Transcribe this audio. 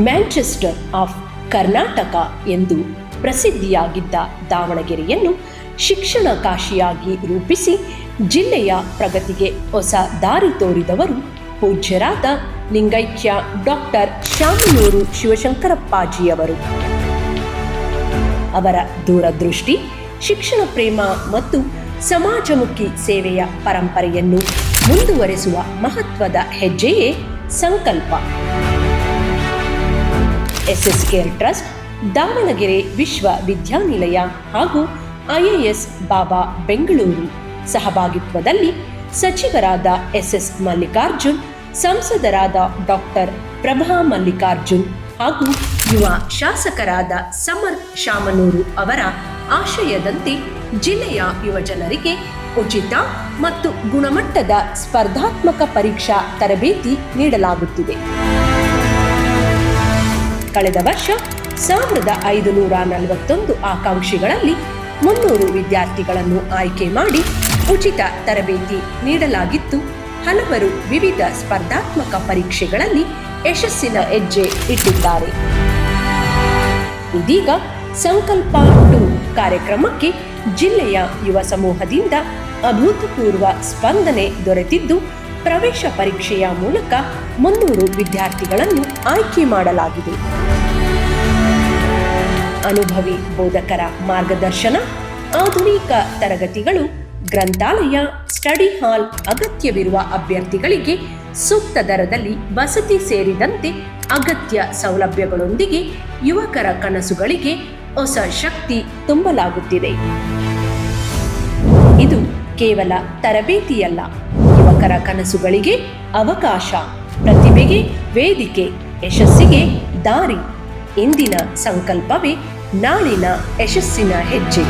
Manchester of Karnataka ಎಂದು ಪ್ರಸಿದ್ಧಿಯಾಗಿದ್ದ ದಾವಣಗೆರೆಯನ್ನು ಶಿಕ್ಷಣ ಕಾಶಿಯಾಗಿ ರೂಪಿಸಿ ಜಿಲ್ಲೆಯ ಪ್ರಗತಿಗೆ ಹೊಸ ದಾರಿ ತೋರಿದವರು ಪೂಜ್ಯರಾದ ಲಿಂಗೈಕ್ಯ ಡಾಕ್ಟರ್ ಶಾಮನೂರು ಶಿವಶಂಕರಪ್ಪಾಜಿಯವರು. ಅವರ ದೂರದೃಷ್ಟಿ, ಶಿಕ್ಷಣ ಪ್ರೇಮ ಮತ್ತು ಸಮಾಜಮುಖಿ ಸೇವೆಯ ಪರಂಪರೆಯನ್ನು ಮುಂದುವರೆಸುವ ಮಹತ್ವದ ಹೆಜ್ಜೆಯೇ ಸಂಕಲ್ಪ. ಎಸ್.ಎಸ್. ಕೇರ್ ಟ್ರಸ್ಟ್, ದಾವಣಗೆರೆ ವಿಶ್ವವಿದ್ಯಾನಿಲಯ ಹಾಗೂ IIS ಬಾಬಾ ಬೆಂಗಳೂರು ಸಹಭಾಗಿತ್ವದಲ್ಲಿ ಸಚಿವರಾದ ಎಸ್.ಎಸ್. ಮಲ್ಲಿಕಾರ್ಜುನ್, ಸಂಸದರಾದ ಡಾಕ್ಟರ್ ಪ್ರಭಾ ಮಲ್ಲಿಕಾರ್ಜುನ್ ಹಾಗೂ ಯುವ ಶಾಸಕರಾದ ಸಮರ್ಥ್ ಶಾಮನೂರು ಅವರ ಆಶಯದಂತೆ ಜಿಲ್ಲೆಯ ಯುವಜನರಿಗೆ ಉಚಿತ ಮತ್ತು ಗುಣಮಟ್ಟದ ಸ್ಪರ್ಧಾತ್ಮಕ ಪರೀಕ್ಷಾ ತರಬೇತಿ ನೀಡಲಾಗುತ್ತಿದೆ. ಕಳೆದ ವರ್ಷ 1541 ಆಕಾಂಕ್ಷಿಗಳಲ್ಲಿ 300 ವಿದ್ಯಾರ್ಥಿಗಳನ್ನು ಆಯ್ಕೆ ಮಾಡಿ ಉಚಿತ ತರಬೇತಿ ನೀಡಲಾಗಿದ್ದು, ಹಲವರು ವಿವಿಧ ಸ್ಪರ್ಧಾತ್ಮಕ ಪರೀಕ್ಷೆಗಳಲ್ಲಿ ಯಶಸ್ಸಿನ ಹೆಜ್ಜೆ ಇಟ್ಟಿದ್ದಾರೆ. ಇದೀಗ ಸಂಕಲ್ಪ 2 ಕಾರ್ಯಕ್ರಮಕ್ಕೆ ಜಿಲ್ಲೆಯ ಯುವ ಸಮೂಹದಿಂದ ಅಭೂತಪೂರ್ವ ಸ್ಪಂದನೆ ದೊರೆತಿದ್ದು, ಪ್ರವೇಶ ಪರೀಕ್ಷೆಯ ಮೂಲಕ 300 ವಿದ್ಯಾರ್ಥಿಗಳನ್ನು ಆಯ್ಕೆ ಮಾಡಲಾಗಿದೆ. ಅನುಭವಿ ಬೋಧಕರ ಮಾರ್ಗದರ್ಶನ, ಆಧುನಿಕ ತರಗತಿಗಳು, ಗ್ರಂಥಾಲಯ, ಸ್ಟಡಿ ಹಾಲ್, ಅಗತ್ಯವಿರುವ ಅಭ್ಯರ್ಥಿಗಳಿಗೆ ಸೂಕ್ತ ದರದಲ್ಲಿ ವಸತಿ ಸೇರಿದಂತೆ ಅಗತ್ಯ ಸೌಲಭ್ಯಗಳೊಂದಿಗೆ ಯುವಕರ ಕನಸುಗಳಿಗೆ ಹೊಸ ಶಕ್ತಿ ತುಂಬಲಾಗುತ್ತಿದೆ. ಇದು ಕೇವಲ ತರಬೇತಿಯಲ್ಲ, ಯುವಕರ ಕನಸುಗಳಿಗೆ ಅವಕಾಶ, ಪ್ರತಿಭೆಗೆ ವೇದಿಕೆ, ಯಶಸ್ಸಿಗೆ ದಾರಿ. ಇಂದಿನ ಸಂಕಲ್ಪವೇ ನಾಳಿನ ಯಶಸ್ಸಿನ ಹೆಜ್ಜೆ.